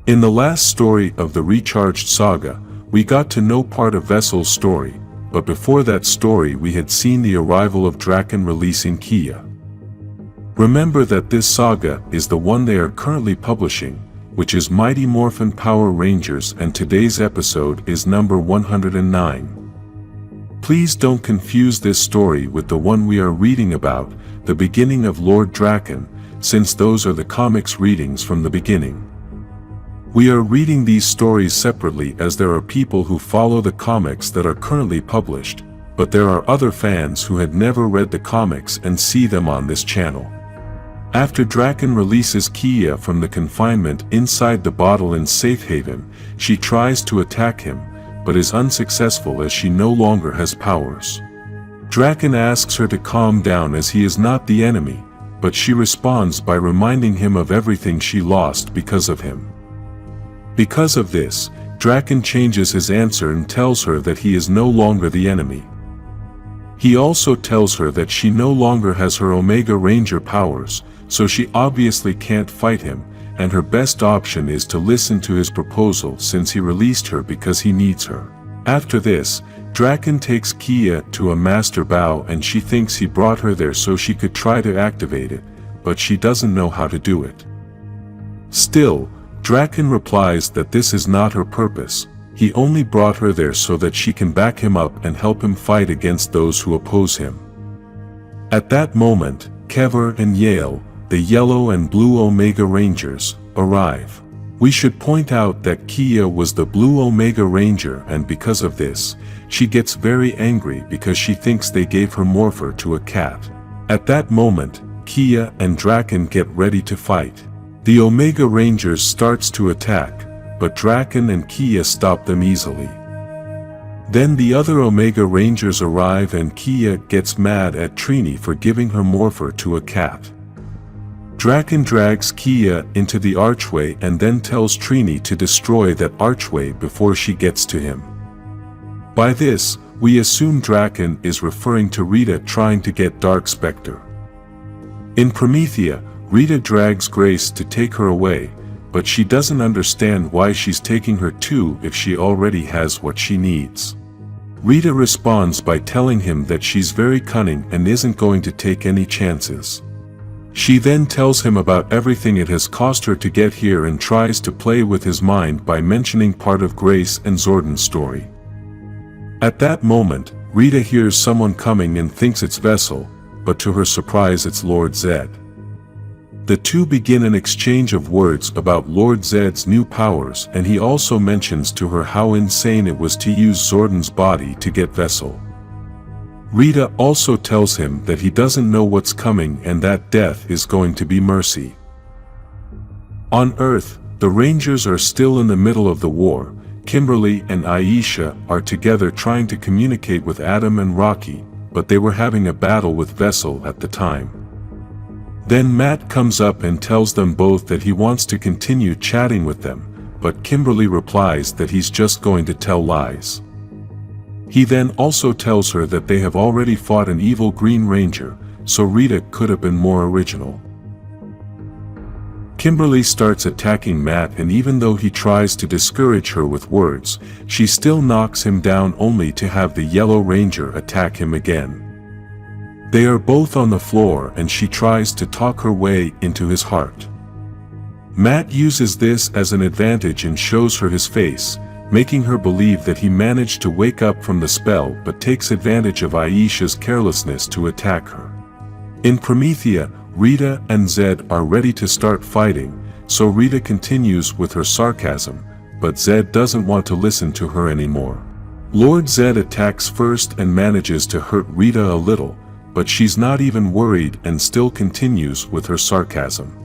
In the last story of the Recharged Saga, we got to know part of Vessel's story, but before that story we had seen the arrival of Draken releasing Kia. Remember that this saga is the one they are currently publishing, which is Mighty Morphin Power Rangers, and today's episode is number 109. Please don't confuse this story with the one we are reading about, the beginning of Lord Draken, since those are the comics readings from the beginning. We are reading these stories separately as there are people who follow the comics that are currently published, but there are other fans who had never read the comics and see them on this channel. After Draken releases Kia from the confinement inside the bottle in Safe Haven, she tries to attack him, but is unsuccessful as she no longer has powers. Draken asks her to calm down as he is not the enemy, but she responds by reminding him of everything she lost because of him. Because of this, Draken changes his answer and tells her that he is no longer the enemy. He also tells her that she no longer has her Omega Ranger powers, so she obviously can't fight him, and her best option is to listen to his proposal since he released her because he needs her. After this, Draken takes Kia to a master bow and she thinks he brought her there so she could try to activate it, but she doesn't know how to do it. Still, Draken replies that this is not her purpose, he only brought her there so that she can back him up and help him fight against those who oppose him. At that moment, Kever and Yale, the yellow and blue Omega Rangers, arrive. We should point out that Kia was the blue Omega Ranger, and because of this, she gets very angry because she thinks they gave her morpher to a cat. At that moment, Kia and Draken get ready to fight. The Omega Rangers starts to attack, but Draken and Kia stop them easily. Then the other Omega Rangers arrive and Kia gets mad at Trini for giving her morpher to a cat. Draken drags Kia into the archway and then tells Trini to destroy that archway before she gets to him. By this, we assume Draken is referring to Rita trying to get Dark Spectre. In Promethea, Rita drags Grace to take her away, but she doesn't understand why she's taking her too if she already has what she needs. Rita responds by telling him that she's very cunning and isn't going to take any chances. She then tells him about everything it has cost her to get here and tries to play with his mind by mentioning part of Grace and Zordon's story. At that moment, Rita hears someone coming and thinks it's Vessel, but to her surprise it's Lord Zedd. The two begin an exchange of words about Lord Zedd's new powers, and he also mentions to her how insane it was to use Zordon's body to get Vessel. Rita also tells him that he doesn't know what's coming and that death is going to be mercy. On Earth, the Rangers are still in the middle of the war. Kimberly and Aisha are together trying to communicate with Adam and Rocky, but they were having a battle with Vessel at the time. Then Matt comes up and tells them both that he wants to continue chatting with them, but Kimberly replies that he's just going to tell lies. He then also tells her that they have already fought an evil Green Ranger, so Rita could have been more original. Kimberly starts attacking Matt, and even though he tries to discourage her with words, she still knocks him down only to have the Yellow Ranger attack him again. They are both on the floor and she tries to talk her way into his heart. Matt uses this as an advantage and shows her his face, making her believe that he managed to wake up from the spell, but takes advantage of Aisha's carelessness to attack her. In Promethea, Rita and Zedd are ready to start fighting, so Rita continues with her sarcasm, but Zedd doesn't want to listen to her anymore. Lord Zedd attacks first and manages to hurt Rita a little, but she's not even worried and still continues with her sarcasm.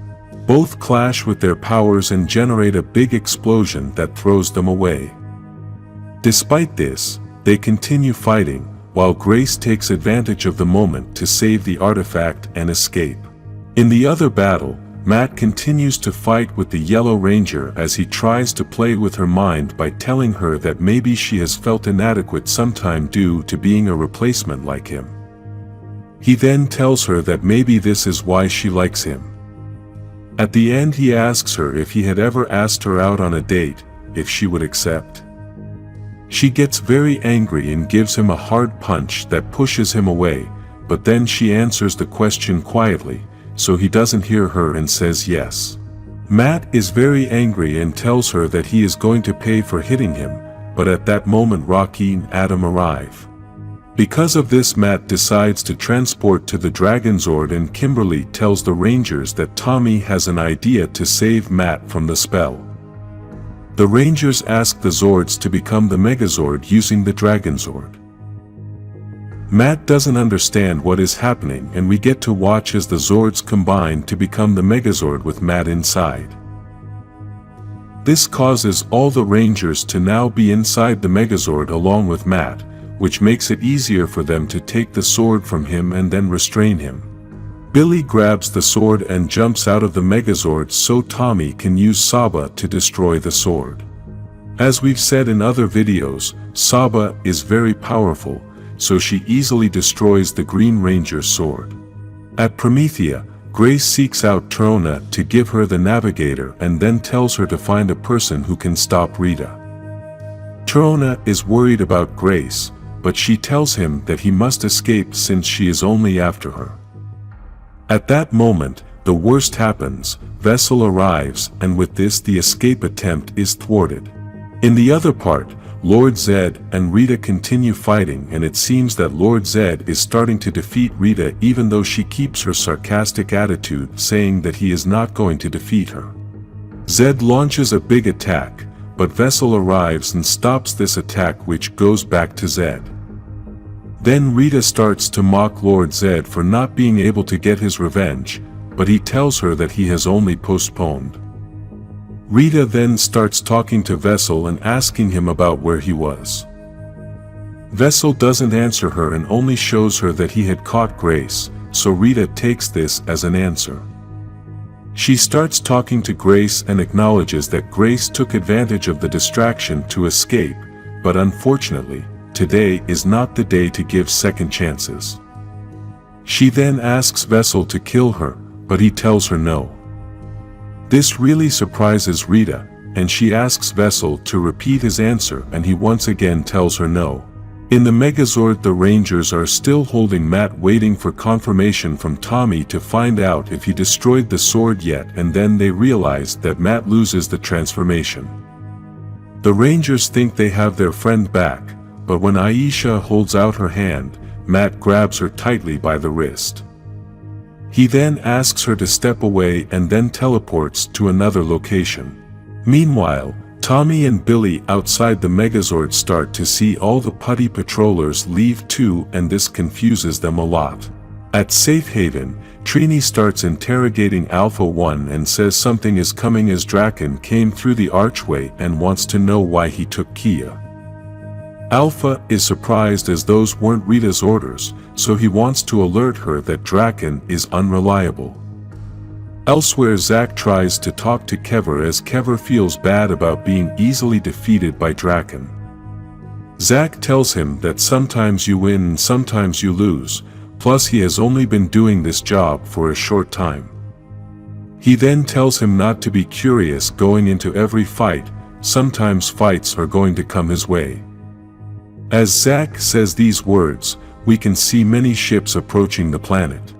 Both clash with their powers and generate a big explosion that throws them away. Despite this, they continue fighting, while Grace takes advantage of the moment to save the artifact and escape. In the other battle, Matt continues to fight with the Yellow Ranger as he tries to play with her mind by telling her that maybe she has felt inadequate sometime due to being a replacement like him. He then tells her that maybe this is why she likes him. At the end he asks her if he had ever asked her out on a date, if she would accept. She gets very angry and gives him a hard punch that pushes him away, but then she answers the question quietly, so he doesn't hear her and says yes. Matt is very angry and tells her that he is going to pay for hitting him, but at that moment Rocky and Adam arrive. Because of this, Matt decides to transport to the Dragonzord, and Kimberly tells the Rangers that Tommy has an idea to save Matt from the spell. The Rangers ask the Zords to become the Megazord using the Dragonzord. Matt doesn't understand what is happening, and we get to watch as the Zords combine to become the Megazord with Matt inside. This causes all the Rangers to now be inside the Megazord along with Matt, which makes it easier for them to take the sword from him and then restrain him. Billy grabs the sword and jumps out of the Megazord so Tommy can use Saba to destroy the sword. As we've said in other videos, Saba is very powerful, so she easily destroys the Green Ranger's sword. At Promethea, Grace seeks out Trona to give her the navigator and then tells her to find a person who can stop Rita. Trona is worried about Grace, but she tells him that he must escape since she is only after her. At that moment, the worst happens. Vessel arrives, and with this the escape attempt is thwarted. In the other part, Lord Zedd and Rita continue fighting, and it seems that Lord Zedd is starting to defeat Rita even though she keeps her sarcastic attitude, saying that he is not going to defeat her. Zedd launches a big attack, but Vessel arrives and stops this attack, which goes back to Zedd. Then Rita starts to mock Lord Zedd for not being able to get his revenge, but he tells her that he has only postponed. Rita then starts talking to Vessel and asking him about where he was. Vessel doesn't answer her and only shows her that he had caught Grace, so Rita takes this as an answer. She starts talking to Grace and acknowledges that Grace took advantage of the distraction to escape, but unfortunately, today is not the day to give second chances. She then asks Vessel to kill her, but he tells her no. This really surprises Rita, and she asks Vessel to repeat his answer, and he once again tells her no. In the Megazord, the Rangers are still holding Matt, waiting for confirmation from Tommy to find out if he destroyed the sword yet, and then they realize that Matt loses the transformation. The Rangers think they have their friend back, but when Aisha holds out her hand, Matt grabs her tightly by the wrist. He then asks her to step away and then teleports to another location. Meanwhile, Tommy and Billy outside the Megazord start to see all the putty patrollers leave too, and this confuses them a lot. At Safe Haven, Trini starts interrogating Alpha 1 and says something is coming as Draken came through the archway and wants to know why he took Kia. Alpha is surprised as those weren't Rita's orders, so he wants to alert her that Draken is unreliable. Elsewhere, Zack tries to talk to Kever as Kever feels bad about being easily defeated by Draken. Zack tells him that sometimes you win and sometimes you lose, plus he has only been doing this job for a short time. He then tells him not to be curious going into every fight, sometimes fights are going to come his way. As Zack says these words, we can see many ships approaching the planet.